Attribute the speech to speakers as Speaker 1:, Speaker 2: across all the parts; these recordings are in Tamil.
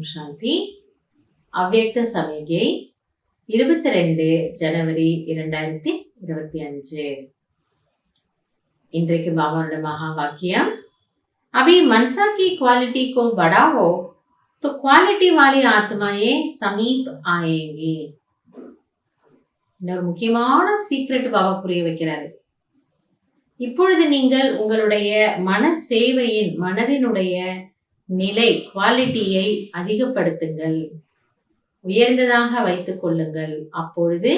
Speaker 1: ஓம் சாந்தி. அவ்யக்த சமிகை 22 ஜனவரி 2025. இன்றைக்கு பாபாவோட மகா வாக்கியம், अभी मनसा की क्वालिटी को बढ़ाओ तो क्वालिटी वाली आत्माएं समीप आएंगी. இன்னொரு முக்கியமான சீக்ரெட் பாபா புரிய வைக்கிறாரு. இப்பொழுது நீங்கள் உங்களுடைய மன சேவையின் மனதினுடைய நிலை குவாலிட்டியை அதிகப்படுத்துங்கள், உயர்ந்ததாக வைத்துக் கொள்ளுங்கள். அப்பொழுது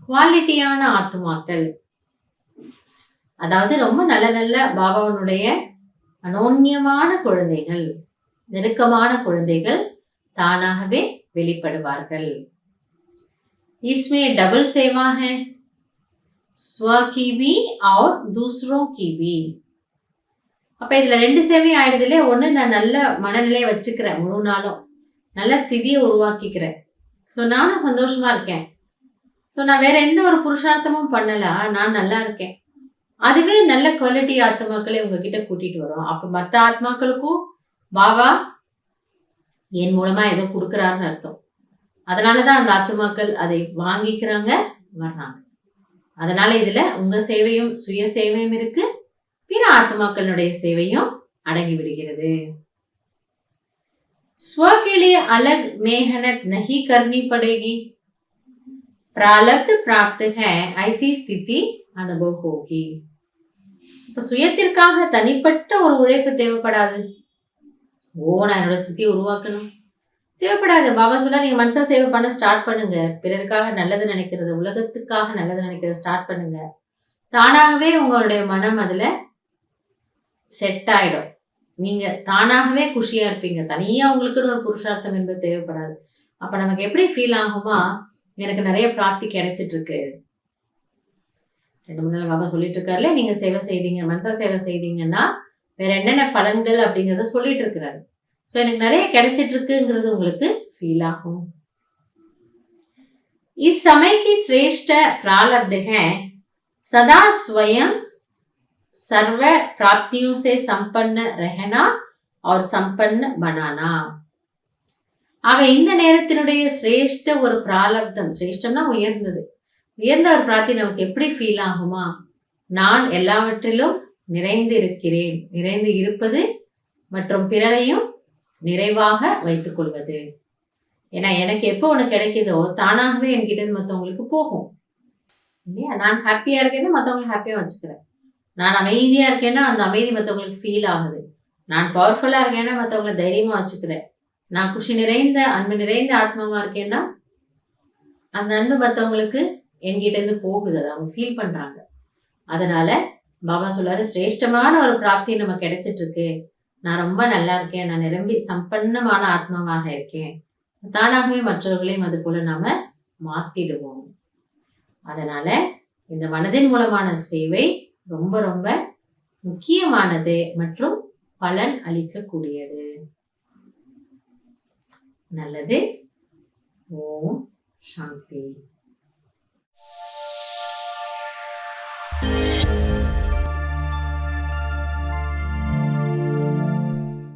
Speaker 1: குவாலிட்டியான ஆத்மாக்கள், அதாவது ரொம்ப நல்ல நல்ல பாபாவனுடைய அனோன்யமான குழந்தைகள், நெருக்கமான குழந்தைகள் தானாகவே வெளிப்படுவார்கள். इसमें डबल सेवा है, स्व की भी और दूसरों की भी. அப்ப இதுல ரெண்டு சேவையும் ஆயிடுது இல்லையா? ஒண்ணு, நான் நல்ல மனநிலையை வச்சுக்கிறேன், முழு நாளும் நல்ல ஸ்திதியை உருவாக்கிக்கிறேன், ஸோ நானும் சந்தோஷமா இருக்கேன், ஸோ நான் வேற எந்த ஒரு புருஷார்த்தமும் பண்ணல, நான் நல்லா இருக்கேன். அதுவே நல்ல குவாலிட்டி ஆத்மாக்களை உங்ககிட்ட கூட்டிட்டு வரும். அப்ப மற்ற ஆத்மாக்களுக்கும் பாபா என் மூலமா ஏதோ கொடுக்குறாருன்னு அர்த்தம். அதனாலதான் அந்த ஆத்மாக்கள் அதை வாங்கிக்கிறாங்க, வர்றாங்க. அதனால இதுல உங்க சேவையும் சுய சேவையும் இருக்கு, பிற ஆத்மாக்களுடைய சேவையும் அடங்கி விடுகிறது. स्व के लिए अलग मेहनत नहीं करनी पड़ेगी, प्रारब्ध प्राप्त है ऐसी स्थिति अनुभव होगी. இப்ப சுயத்திற்காக தனிப்பட்ட ஒரு உழைப்பு தேவைப்படாது. நான் என்னோட ஸ்திதியை உருவாக்கணும் தேவைப்படாது. பாபா சொல்ல, நீங்க மனசா சேவை பண்ண ஸ்டார்ட் பண்ணுங்க, பிறருக்காக நல்லது நினைக்கிறது, உலகத்துக்காக நல்லது நினைக்கிறத ஸ்டார்ட் பண்ணுங்க. தானாகவே உங்களுடைய மனம் அதுல செட் ஆயிடும். நீங்க தானாகவே குஷியா இருப்பீங்க. தனியா உங்களுக்குன்னு ஒரு புருஷார்த்தம் என்பது தேவைப்படாது. அப்ப நமக்கு எப்படி ஃபீல் ஆகுமா, எனக்கு நிறைய பிராப்தி கிடைச்சிட்டு இருக்கு. 2 3 நாள் பாபா சொல்லிட்டு இருக்காருல, நீங்க சேவை செய்தீங்க, மனசா சேவை செய்தீங்கன்னா வேற என்னென்ன பலன்கள் அப்படிங்கறத சொல்லிட்டு இருக்கிறாரு. ஸோ எனக்கு நிறைய கிடைச்சிட்டு இருக்குங்கிறது உங்களுக்கு ஃபீல் ஆகும். इस समय की श्रेष्ठ प्रारब्ध है सदा स्वयं सर्व प्राप्तियों से संपन्न रहना और संपन्न बनाना. ஆக இந்த நேரத்தினுடைய சிரேஷ்ட ஒரு பிராலப்தம், சிரேஷ்டம்னா உயர்ந்தது, உயர்ந்த ஒரு பிராப்தி நமக்கு எப்படி ஃபீல் ஆகுமா, நான் எல்லாவற்றிலும் நிறைந்து இருக்கிறேன், நிறைந்து இருப்பது மற்றும் பிறரையும் நிறைவாக வைத்துக் கொள்வது. ஏன்னா எனக்கு எப்போ ஒன்று கிடைக்குதோ தானாகவே என்கிட்ட மற்றவங்களுக்கு போகும் இல்லையா? நான் ஹாப்பியா இருக்கேன்னா மற்றவங்களை ஹாப்பியா வச்சுக்கிறேன், நான் அமைதியா இருக்கேன்னா அந்த அமைதி மற்றவங்களுக்கு ஃபீல் ஆகுது, நான் பவர்ஃபுல்லா இருக்கேன்னா மற்றவங்களை தைரியமா வச்சுக்கிறேன், நான் குஷி நிறைந்த அன்பு நிறைந்த ஆத்மாவா இருக்கேன்னா அந்த அன்பு மற்றவங்களுக்கு என்கிட்ட இருந்து போகுது, அதை அவங்க ஃபீல் பண்றாங்க. அதனால பாபா சொல்றாரு, சிரேஷ்டமான ஒரு பிராப்தி நம்ம கிடைச்சிட்டு இருக்கு, நான் ரொம்ப நல்லா இருக்கேன், நான் நிரம்பி சம்பன்னமான ஆத்மாவாக இருக்கேன். தானாகவே மற்றவர்களையும் அது போல நாம மாத்திடுவோம். அதனால இந்த மனதின் மூலமான சேவை ரொம்ப ரொம்ப முக்கியமானது மற்றும் பலன் அளிக்கக்கூடியது. நல்லது. ஓம் சாந்தி.